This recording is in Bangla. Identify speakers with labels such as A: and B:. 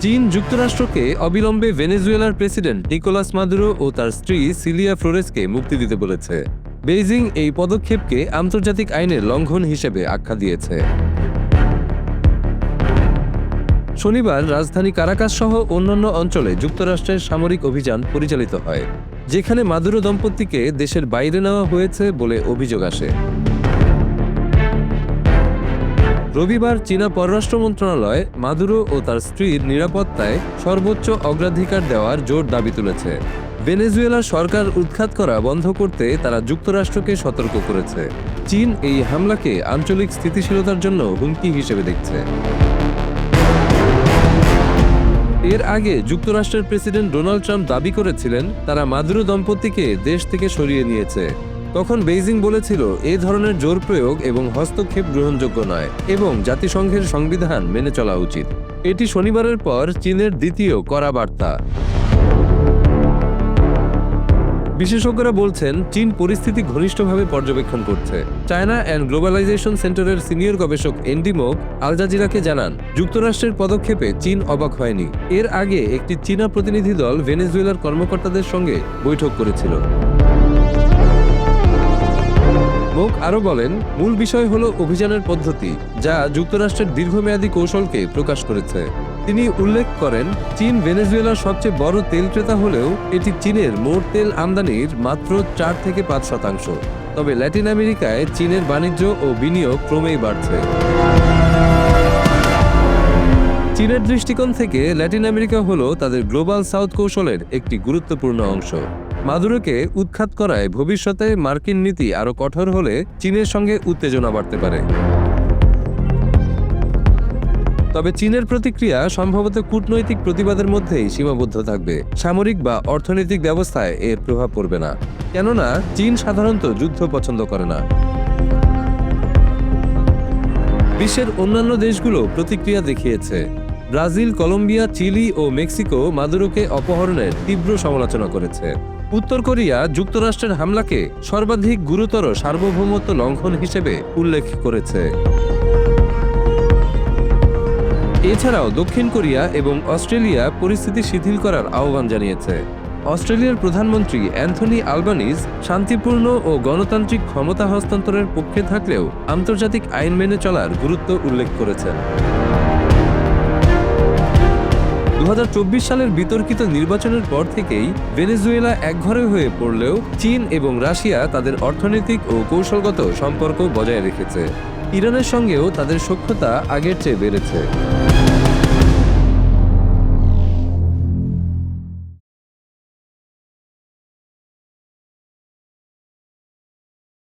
A: চীন যুক্তরাষ্ট্রকে অবিলম্বে ভেনেজুয়েলার প্রেসিডেন্ট নিকোলাস মাদুরো ও তার স্ত্রী সিলিয়া ফ্লোরেসকে মুক্তি দিতে বলেছে। বেইজিং এই পদক্ষেপকে আন্তর্জাতিক আইনের লঙ্ঘন হিসেবে আখ্যা দিয়েছে। শনিবার রাজধানী কারাকাস সহ অন্যান্য অঞ্চলে যুক্তরাষ্ট্রের সামরিক অভিযান পরিচালিত হয়, যেখানে মাদুরো দম্পতিকে দেশের বাইরে নেওয়া হয়েছে বলে অভিযোগ আসে। রবিবার চীনা পররাষ্ট্র মন্ত্রণালয় মাদুরো ও তার স্ত্রীর নিরাপত্তায় সর্বোচ্চ অগ্রাধিকার দেওয়ার জোর দাবি তুলেছে। ভেনেজুয়েলার সরকার উৎখাত করা বন্ধ করতে তারা যুক্তরাষ্ট্রকে সতর্ক করেছে। চীন এই হামলাকে আঞ্চলিক স্থিতিশীলতার জন্য হুমকি হিসেবে দেখছে। এর আগে যুক্তরাষ্ট্রের প্রেসিডেন্ট ডোনাল্ড ট্রাম্প দাবি করেছিলেন তারা মাদুরো দম্পতিকে দেশ থেকে সরিয়ে নিয়েছে। তখন বেইজিং বলেছিল এই ধরনের জোর প্রয়োগ এবং হস্তক্ষেপ গ্রহণযোগ্য নয় এবং জাতিসংঘের সংবিধান মেনে চলা উচিত। এটি শনিবারের পর চীনের দ্বিতীয় কড়া বার্তা। বিশেষজ্ঞরা বলছেন চীন পরিস্থিতি ঘনিষ্ঠভাবে পর্যবেক্ষণ করছে। চায়না অ্যান্ড গ্লোবালাইজেশন সেন্টারের সিনিয়র গবেষক এন্ডি মোক আল জাজিরাকে জানান, যুক্তরাষ্ট্রের পদক্ষেপে চীন অবাক হয়নি। এর আগে একটি চীনা প্রতিনিধি দল ভেনেজুয়েলার কর্মকর্তাদের সঙ্গে বৈঠক করেছিল। মোক আরও বলেন, মূল বিষয় হল অভিযানের পদ্ধতি, যা যুক্তরাষ্ট্রের দীর্ঘমেয়াদী কৌশলকে প্রকাশ করেছে। তিনি উল্লেখ করেন, চীন ভেনেজুয়েলার সবচেয়ে বড় তেল ক্রেতা হলেও এটি চীনের মোট তেল আমদানির মাত্র 4 থেকে 5%। তবে ল্যাটিন আমেরিকায় চীনের বাণিজ্য ও বিনিয়োগ ক্রমেই বাড়ছে। চীনের দৃষ্টিকোণ থেকে ল্যাটিন আমেরিকা হল তাদের গ্লোবাল সাউথ কৌশলের একটি গুরুত্বপূর্ণ অংশ। মাদুরোকে উৎখাত করায় ভবিষ্যতে মার্কিন নীতি আরও কঠোর হলে চীনের সঙ্গে উত্তেজনা বাড়তে পারে। তবে চীনের প্রতিক্রিয়া সম্ভবত কূটনৈতিক প্রতিবাদের মধ্যেই সীমাবদ্ধ থাকবে। সামরিক বা অর্থনৈতিক ব্যবস্থায় এর প্রভাব পড়বে না, কেননা চীন সাধারণত যুদ্ধ পছন্দ করে না। বিশ্বের অন্যান্য দেশগুলো প্রতিক্রিয়া দেখিয়েছে। ব্রাজিল, কলম্বিয়া, চিলি ও মেক্সিকো মাদুরোকে অপহরণের তীব্র সমালোচনা করেছে। উত্তর কোরিয়া যুক্তরাষ্ট্রের হামলাকে সর্বাধিক গুরুতর সার্বভৌমত্ব লঙ্ঘন হিসেবে উল্লেখ করেছে। এছাড়াও দক্ষিণ কোরিয়া এবং অস্ট্রেলিয়া পরিস্থিতি শিথিল করার আহ্বান জানিয়েছে। অস্ট্রেলিয়ার প্রধানমন্ত্রী অ্যান্থনি আলবানিজ শান্তিপূর্ণ ও গণতান্ত্রিক ক্ষমতা হস্তান্তরের পক্ষে থাকলেও আন্তর্জাতিক আইন মেনে চলার গুরুত্ব উল্লেখ করেছেন। 2024 সালের বিতর্কিত নির্বাচনের পর থেকেই ভেনেজুয়েলা একঘরে হয়ে পড়লেও চীন এবং রাশিয়া তাদের অর্থনৈতিক ও কৌশলগত সম্পর্ক বজায় রেখেছে। ইরানের সঙ্গেও তাদের সখ্যতা আগের চেয়ে বেড়েছে।